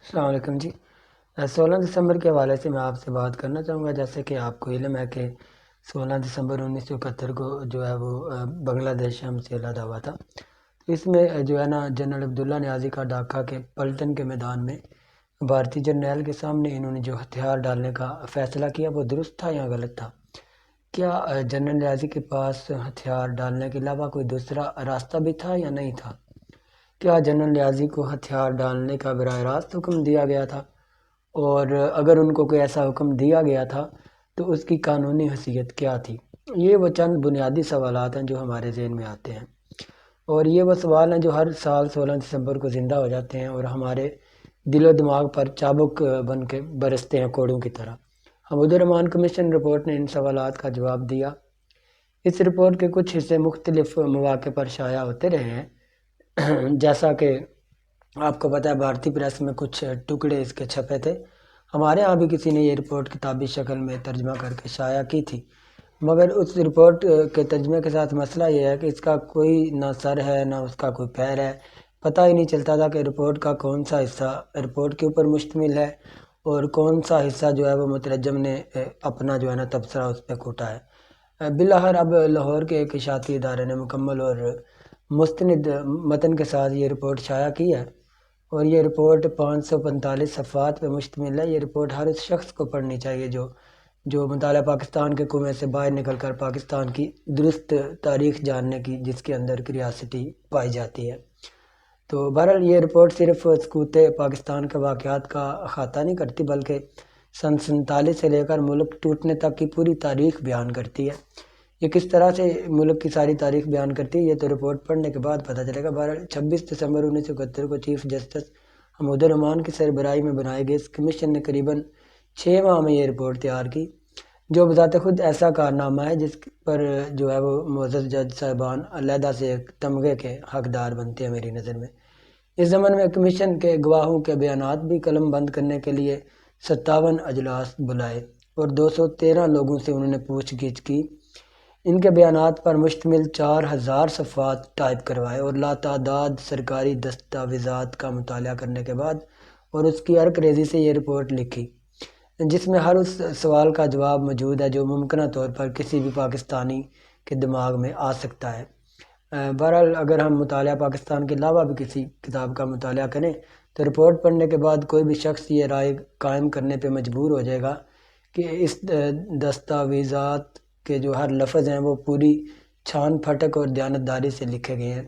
السلام علیکم جی۔ 16 دسمبر کے حوالے سے میں آپ سے بات کرنا چاہوں گا۔ جیسے کہ آپ کو علم ہے کہ 16 دسمبر 1971 کو جو ہے وہ بنگلہ دیش ہم سے علیحدہ ہوا تھا۔ اس میں جو ہے نا جنرل عبداللہ نیازی کا ڈھاکہ کے پلٹن کے میدان میں بھارتی جرنیل کے سامنے انہوں نے جو ہتھیار ڈالنے کا فیصلہ کیا وہ درست تھا یا غلط تھا؟ کیا جنرل نیازی کے پاس ہتھیار ڈالنے کے علاوہ کوئی دوسرا راستہ بھی تھا یا نہیں تھا؟ کیا جنرل نیازی کو ہتھیار ڈالنے کا براہ راست حکم دیا گیا تھا؟ اور اگر ان کو کوئی ایسا حکم دیا گیا تھا تو اس کی قانونی حیثیت کیا تھی؟ یہ وہ چند بنیادی سوالات ہیں جو ہمارے ذہن میں آتے ہیں، اور یہ وہ سوال ہیں جو ہر سال 16 دسمبر کو زندہ ہو جاتے ہیں اور ہمارے دل و دماغ پر چابک بن کے برستے ہیں کوڑوں کی طرح۔ حمود الرحمن کمیشن رپورٹ نے ان سوالات کا جواب دیا۔ اس رپورٹ کے کچھ حصے مختلف مواقع پر شائع ہوتے رہے ہیں، جیسا کہ آپ کو پتہ ہے بھارتی پریس میں کچھ ٹکڑے اس کے چھپے تھے۔ ہمارے ہاں بھی کسی نے یہ رپورٹ کتابی شکل میں ترجمہ کر کے شائع کی تھی، مگر اس رپورٹ کے ترجمے کے ساتھ مسئلہ یہ ہے کہ اس کا کوئی نہ سر ہے نہ اس کا کوئی پیر ہے۔ پتہ ہی نہیں چلتا تھا کہ رپورٹ کا کون سا حصہ رپورٹ کے اوپر مشتمل ہے اور کون سا حصہ جو ہے وہ مترجم نے اپنا جو ہے نا تبصرہ اس پہ کوٹا ہے۔ بالآخر اب لاہور کے ایک اشاعتی ادارے نے مکمل اور مستند متن کے ساتھ یہ رپورٹ شائع کی ہے، اور یہ رپورٹ 545 صفحات پہ مشتمل ہے۔ یہ رپورٹ ہر اس شخص کو پڑھنی چاہیے جو مطالعہ پاکستان کے کنویں سے باہر نکل کر پاکستان کی درست تاریخ جاننے کی جس کے اندر کریاسٹی پائی جاتی ہے۔ تو بہرحال یہ رپورٹ صرف سقوط پاکستان کے واقعات کا احاطہ نہیں کرتی بلکہ سن 47 سے لے کر ملک ٹوٹنے تک کی پوری تاریخ بیان کرتی ہے۔ یہ کس طرح سے ملک کی ساری تاریخ بیان کرتی ہے یہ تو رپورٹ پڑھنے کے بعد پتہ چلے گا۔ بہرحال 26 دسمبر 1971 کو چیف جسٹس حمود الرحمن کی سربراہی میں بنائے گئے اس کمیشن نے قریباً 6 ماہ میں یہ رپورٹ تیار کی، جو بذات خود ایسا کارنامہ ہے جس پر جو ہے وہ معزز جج صاحبان علیحدہ سے ایک تمغے کے حقدار بنتے ہیں میری نظر میں۔ اس زمن میں کمیشن کے گواہوں کے بیانات بھی قلم بند کرنے کے لیے 57 اجلاس بلائے اور 213 لوگوں سے انہوں نے پوچھ گچھ کی۔ ان کے بیانات پر مشتمل 4000 صفحات ٹائپ کروائے اور لاتعداد سرکاری دستاویزات کا مطالعہ کرنے کے بعد اور اس کی عرق ریزی سے یہ رپورٹ لکھی، جس میں ہر اس سوال کا جواب موجود ہے جو ممکنہ طور پر کسی بھی پاکستانی کے دماغ میں آ سکتا ہے۔ بہرحال اگر ہم مطالعہ پاکستان کے علاوہ بھی کسی کتاب کا مطالعہ کریں تو رپورٹ پڑھنے کے بعد کوئی بھی شخص یہ رائے قائم کرنے پہ مجبور ہو جائے گا کہ اس دستاویزات کے جو ہر لفظ ہیں وہ پوری چھان پھٹک اور دیانتداری سے لکھے گئے ہیں۔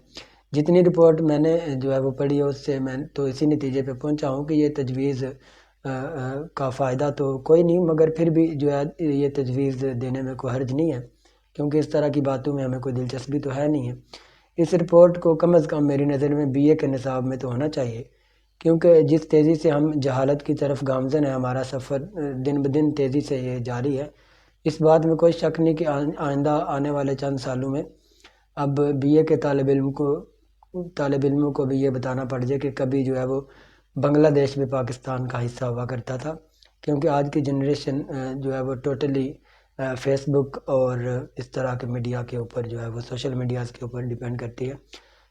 جتنی رپورٹ میں نے جو ہے وہ پڑھی ہے اس سے میں تو اسی نتیجے پہ پہنچا ہوں کہ یہ تجویز کا فائدہ تو کوئی نہیں، مگر پھر بھی جو ہے یہ تجویز دینے میں کوئی حرج نہیں ہے، کیونکہ اس طرح کی باتوں میں ہمیں کوئی دلچسپی تو ہے نہیں ہے۔ اس رپورٹ کو کم از کم میری نظر میں BA کے نصاب میں تو ہونا چاہیے، کیونکہ جس تیزی سے ہم جہالت کی طرف گامزن ہے، ہمارا سفر دن بدن تیزی سے یہ جاری ہے۔ اس بات میں کوئی شک نہیں کہ آئندہ آنے والے چند سالوں میں اب BA کے طالب علموں کو بھی یہ بتانا پڑ جائے کہ کبھی جو ہے وہ بنگلہ دیش بھی پاکستان کا حصہ ہوا کرتا تھا، کیونکہ آج کی جنریشن جو ہے وہ ٹوٹلی فیس بک اور اس طرح کے میڈیا کے اوپر جو ہے وہ سوشل میڈیاز کے اوپر ڈیپینڈ کرتی ہے۔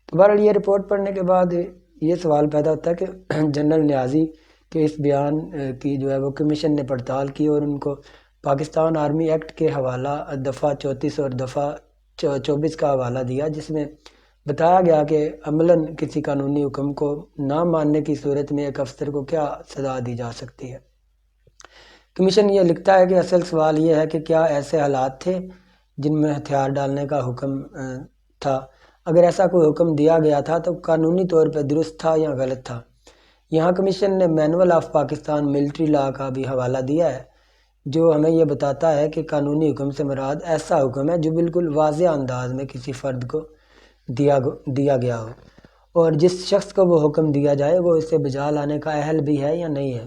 تو بہرحال یہ رپورٹ پڑھنے کے بعد یہ سوال پیدا ہوتا ہے کہ جنرل نیازی کے اس بیان کی جو ہے وہ کمیشن نے پڑتال کی اور ان کو پاکستان آرمی ایکٹ کے حوالہ دفعہ 34 اور دفعہ 24 کا حوالہ دیا، جس میں بتایا گیا کہ عملاً کسی قانونی حکم کو نہ ماننے کی صورت میں ایک افسر کو کیا سزا دی جا سکتی ہے۔ کمیشن یہ لکھتا ہے کہ اصل سوال یہ ہے کہ کیا ایسے حالات تھے جن میں ہتھیار ڈالنے کا حکم تھا؟ اگر ایسا کوئی حکم دیا گیا تھا تو قانونی طور پہ درست تھا یا غلط تھا؟ یہاں کمیشن نے مینول آف پاکستان ملٹری لا کا بھی حوالہ دیا ہے، جو ہمیں یہ بتاتا ہے کہ قانونی حکم سے مراد ایسا حکم ہے جو بالکل واضح انداز میں کسی فرد کو دیا گیا ہو، اور جس شخص کو وہ حکم دیا جائے وہ اسے بجا لانے کا اہل بھی ہے یا نہیں ہے۔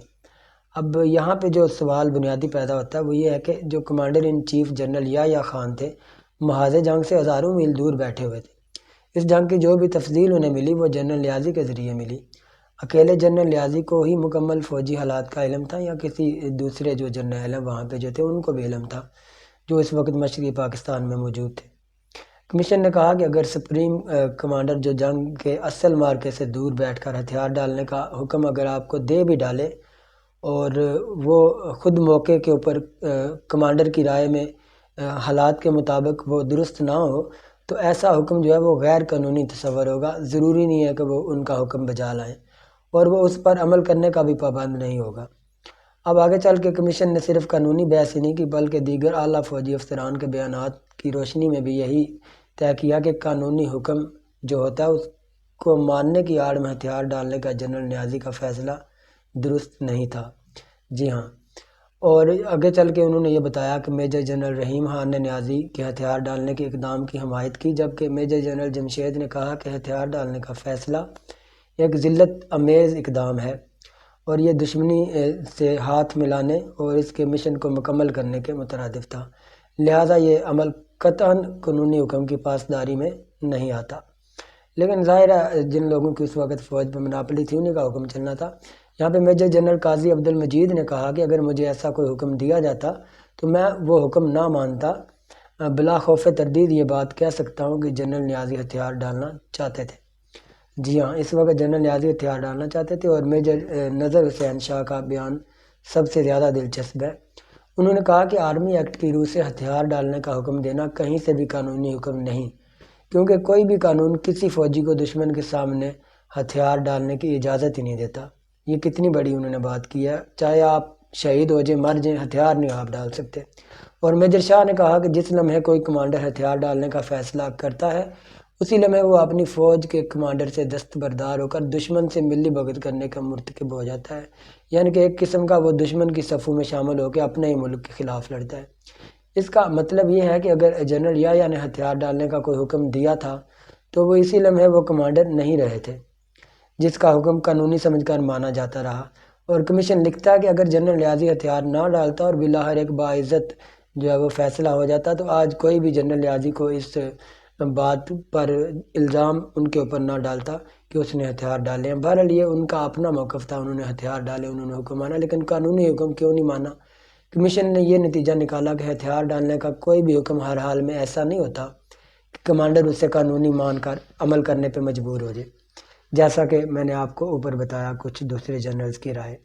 اب یہاں پہ جو سوال بنیادی پیدا ہوتا ہے وہ یہ ہے کہ جو commander in chief general Yahya Khan تھے، محاذ جنگ سے ہزاروں میل دور بیٹھے ہوئے تھے۔ اس جنگ کی جو بھی تفصیل انہیں ملی وہ جنرل نیازی کے ذریعے ملی۔ اکیلے جنرل نیازی کو ہی مکمل فوجی حالات کا علم تھا یا کسی دوسرے جو جرنیل ہیں وہاں پہ جو تھے ان کو بھی علم تھا جو اس وقت مشرقی پاکستان میں موجود تھے؟ کمیشن نے کہا کہ اگر سپریم کمانڈر جو جنگ کے اصل مارکے سے دور بیٹھ کر ہتھیار ڈالنے کا حکم اگر آپ کو دے بھی ڈالے اور وہ خود موقع کے اوپر کمانڈر کی رائے میں حالات کے مطابق وہ درست نہ ہو تو ایسا حکم جو ہے وہ غیر قانونی تصور ہوگا. ضروری نہیں ہے کہ وہ ان کا حکم بجا لائیں اور وہ اس پر عمل کرنے کا بھی پابند نہیں ہوگا. اب آگے چل کے کمیشن نے صرف قانونی بحث ہی نہیں کی بلکہ دیگر اعلیٰ فوجی افسران کے بیانات کی روشنی میں بھی یہی طے کیا کہ قانونی حکم جو ہوتا ہے اس کو ماننے کی آڑ میں ہتھیار ڈالنے کا جنرل نیازی کا فیصلہ درست نہیں تھا. جی ہاں، اور آگے چل کے انہوں نے یہ بتایا کہ میجر جنرل رحیم خان نے نیازی کے ہتھیار ڈالنے کے اقدام کی حمایت کی، جبکہ میجر جنرل جمشید نے کہا کہ ہتھیار ڈالنے کا فیصلہ ایک ذلت امیز اقدام ہے اور یہ دشمنی سے ہاتھ ملانے اور اس کے مشن کو مکمل کرنے کے مترادف تھا، لہٰذا یہ عمل قطعاً قانونی حکم کی پاسداری میں نہیں آتا. لیکن ظاہر ہے جن لوگوں کی اس وقت فوج پہ مناپلی تھی انہیں کا حکم چلنا تھا. یہاں پہ میجر جنرل قاضی عبد المجید نے کہا کہ اگر مجھے ایسا کوئی حکم دیا جاتا تو میں وہ حکم نہ مانتا. بلا خوف تردید یہ بات کہہ سکتا ہوں کہ جنرل نیازی ہتھیار ڈالنا چاہتے تھے. جی ہاں، اس وقت جنرل نیازی ہتھیار ڈالنا چاہتے تھے اور میجر نذر حسین شاہ کا بیان سب سے زیادہ دلچسپ ہے. انہوں نے کہا کہ آرمی ایکٹ کی روح سے ہتھیار ڈالنے کا حکم دینا کہیں سے بھی قانونی حکم نہیں، کیونکہ کوئی بھی قانون کسی فوجی کو دشمن کے سامنے ہتھیار ڈالنے کی اجازت ہی نہیں دیتا. یہ کتنی بڑی انہوں نے بات کی ہے، چاہے آپ شہید ہو جائیں مر جائیں ہتھیار نہیں آپ ڈال سکتے. اور میجر شاہ نے کہا کہ جس لمحے کوئی کمانڈر ہتھیار ڈالنے کا فیصلہ کرتا ہے اسی لمحے وہ اپنی فوج کے کمانڈر سے دستبردار ہو کر دشمن سے ملی بھگت کرنے کا مرتکب ہو جاتا ہے، یعنی کہ ایک قسم کا وہ دشمن کی صفوں میں شامل ہو کے اپنے ہی ملک کے خلاف لڑتا ہے. اس کا مطلب یہ ہے کہ اگر جنرل یا نے ہتھیار ڈالنے کا کوئی حکم دیا تھا تو وہ اسی لمحے وہ کمانڈر نہیں رہے تھے جس کا حکم قانونی سمجھ کر مانا جاتا رہا. اور کمیشن لکھتا ہے کہ اگر جنرل نیازی ہتھیار نہ ڈالتا اور بلاخر ایک باعزت جو ہے وہ فیصلہ ہو جاتا تو آج کوئی بھی جنرل نیازی کو اس بات پر الزام ان کے اوپر نہ ڈالتا کہ اس نے ہتھیار ڈالے ہیں. بہرحال یہ ان کا اپنا موقف تھا، انہوں نے ہتھیار ڈالے، انہوں نے حکم مانا، لیکن قانونی حکم کیوں نہیں مانا؟ کمیشن نے یہ نتیجہ نکالا کہ ہتھیار ڈالنے کا کوئی بھی حکم ہر حال میں ایسا نہیں ہوتا کہ کمانڈر اسے قانونی مان کر عمل کرنے پہ مجبور ہو جائے، جیسا کہ میں نے آپ کو اوپر بتایا کچھ دوسرے جنرلز کی رائے.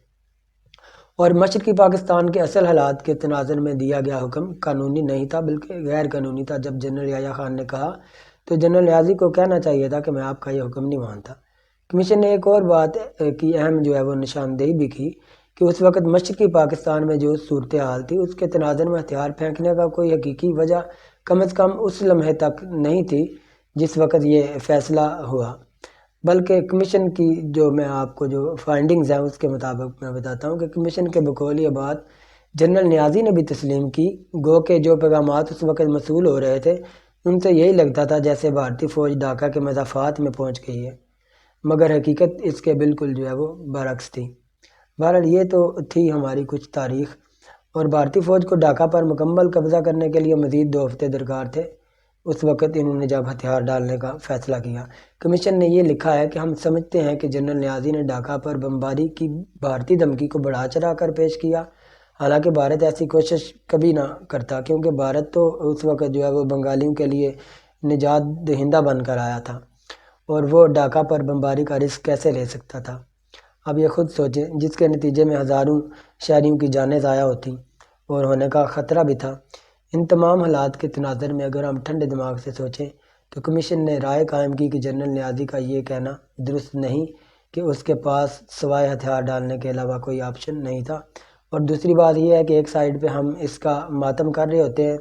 اور مشرقی پاکستان کے اصل حالات کے تناظر میں دیا گیا حکم قانونی نہیں تھا بلکہ غیر قانونی تھا. جب جنرل یحییٰ خان نے کہا تو جنرل نیازی کو کہنا چاہیے تھا کہ میں آپ کا یہ حکم نہیں مانتا. کمیشن نے ایک اور بات کی اہم جو ہے وہ نشاندہی بھی کی کہ اس وقت مشرقی پاکستان میں جو صورتحال تھی اس کے تناظر میں ہتھیار پھینکنے کا کوئی حقیقی وجہ کم از کم اس لمحے تک نہیں تھی جس وقت یہ فیصلہ ہوا، بلکہ کمیشن کی جو میں آپ کو جو فائنڈنگز ہیں اس کے مطابق میں بتاتا ہوں کہ کمیشن کے بقول یہ بات جنرل نیازی نے بھی تسلیم کی، گو کہ جو پیغامات اس وقت موصول ہو رہے تھے ان سے یہی لگتا تھا جیسے بھارتی فوج ڈھاکہ کے مضافات میں پہنچ گئی ہے، مگر حقیقت اس کے بالکل جو ہے وہ برعکس تھی. بہرحال یہ تو تھی ہماری کچھ تاریخ، اور بھارتی فوج کو ڈھاکہ پر مکمل قبضہ کرنے کے لیے مزید 2 ہفتے درکار تھے اس وقت انہوں نے جب ہتھیار ڈالنے کا فیصلہ کیا. کمیشن نے یہ لکھا ہے کہ ہم سمجھتے ہیں کہ جنرل نیازی نے ڈھاکہ پر بمباری کی بھارتی دھمکی کو بڑھا چڑھا کر پیش کیا، حالانکہ بھارت ایسی کوشش کبھی نہ کرتا کیونکہ بھارت تو اس وقت جو ہے وہ بنگالیوں کے لیے نجات دہندہ بن کر آیا تھا اور وہ ڈھاکہ پر بمباری کا رسک کیسے لے سکتا تھا. اب یہ خود سوچیں، جس کے نتیجے میں ہزاروں شہریوں کی جانیں ضائع ہوتی اور ہونے کا خطرہ بھی تھا. ان تمام حالات کے تناظر میں اگر ہم ٹھنڈے دماغ سے سوچیں تو کمیشن نے رائے قائم کی کہ جنرل نیازی کا یہ کہنا درست نہیں کہ اس کے پاس سوائے ہتھیار ڈالنے کے علاوہ کوئی آپشن نہیں تھا. اور دوسری بات یہ ہے کہ ایک سائیڈ پہ ہم اس کا ماتم کر رہے ہوتے ہیں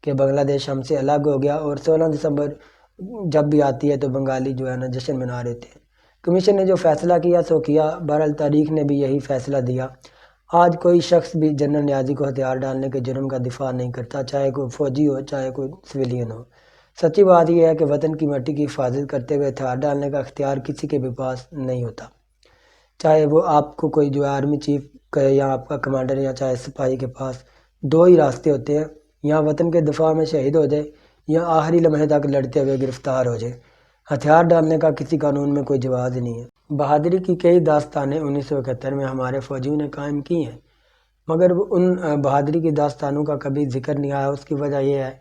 کہ بنگلہ دیش ہم سے الگ ہو گیا اور 16 دسمبر جب بھی آتی ہے تو بنگالی جو ہے نا جشن منا رہے ہوتے ہیں. کمیشن نے جو فیصلہ کیا سو کیا، بہرحال تاریخ نے بھی یہی فیصلہ دیا. آج کوئی شخص بھی جنرل نیازی کو ہتھیار ڈالنے کے جرم کا دفاع نہیں کرتا، چاہے کوئی فوجی ہو چاہے کوئی سویلین ہو. سچی بات یہ ہے کہ وطن کی مٹی کی حفاظت کرتے ہوئے ہتھیار ڈالنے کا اختیار کسی کے بھی پاس نہیں ہوتا، چاہے وہ آپ کو کوئی جو آرمی چیف کہے یا آپ کا کمانڈر یا چاہے سپاہی کے پاس 2 ہی راستے ہوتے ہیں، یا وطن کے دفاع میں شہید ہو جائے یا آخری لمحے تک لڑتے ہوئے گرفتار ہو جائے. ہتھیار ڈالنے کا کسی قانون میں کوئی جواز ہی نہیں ہے. بہادری کی کئی داستانیں 1971 میں ہمارے فوجیوں نے قائم کی ہیں، مگر ان بہادری کی داستانوں کا کبھی ذکر نہیں آیا. اس کی وجہ یہ ہے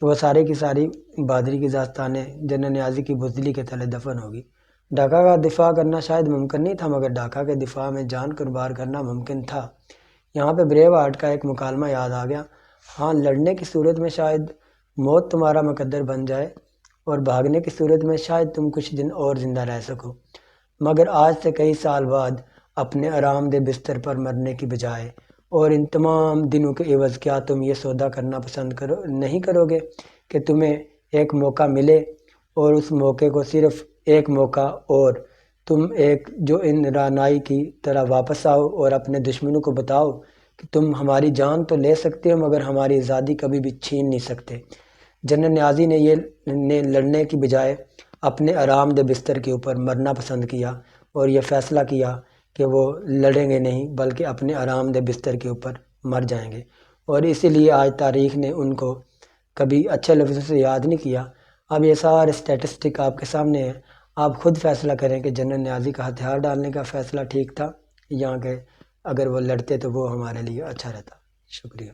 کہ وہ سارے کی ساری بہادری کی داستانیں جنرل نیازی کی بزدلی کے تلے دفن ہوگی۔ ڈھاکہ کا دفاع کرنا شاید ممکن نہیں تھا، مگر ڈھاکہ کے دفاع میں جان قربان کرنا ممکن تھا۔ یہاں پہ بریو ہارٹ کا ایک مکالمہ یاد آ گیا۔ ہاں، لڑنے کی صورت میں شاید موت تمہارا مقدر بن جائے اور بھاگنے کی صورت میں شاید تم کچھ دن اور زندہ رہ سکو، مگر آج سے کئی سال بعد اپنے آرام دہ بستر پر مرنے کی بجائے اور ان تمام دنوں کے عوض کیا تم یہ سودا کرنا پسند نہیں کرو گے کہ تمہیں ایک موقع ملے اور اس موقع کو صرف ایک موقع اور تم ایک جو ان رانائی کی طرح واپس آؤ اور اپنے دشمنوں کو بتاؤ کہ تم ہماری جان تو لے سکتے ہو مگر ہماری آزادی کبھی بھی چھین نہیں سکتے۔ جنرل نیازی نے لڑنے کی بجائے اپنے آرام دہ بستر کے اوپر مرنا پسند کیا اور یہ فیصلہ کیا کہ وہ لڑیں گے نہیں بلکہ اپنے آرام دہ بستر کے اوپر مر جائیں گے، اور اسی لیے آج تاریخ نے ان کو کبھی اچھے لفظوں سے یاد نہیں کیا۔ اب یہ سارے اسٹیٹسٹک آپ کے سامنے ہیں، آپ خود فیصلہ کریں کہ جنرل نیازی کا ہتھیار ڈالنے کا فیصلہ ٹھیک تھا یا کہ اگر وہ لڑتے تو وہ ہمارے لیے اچھا رہتا۔ شکریہ۔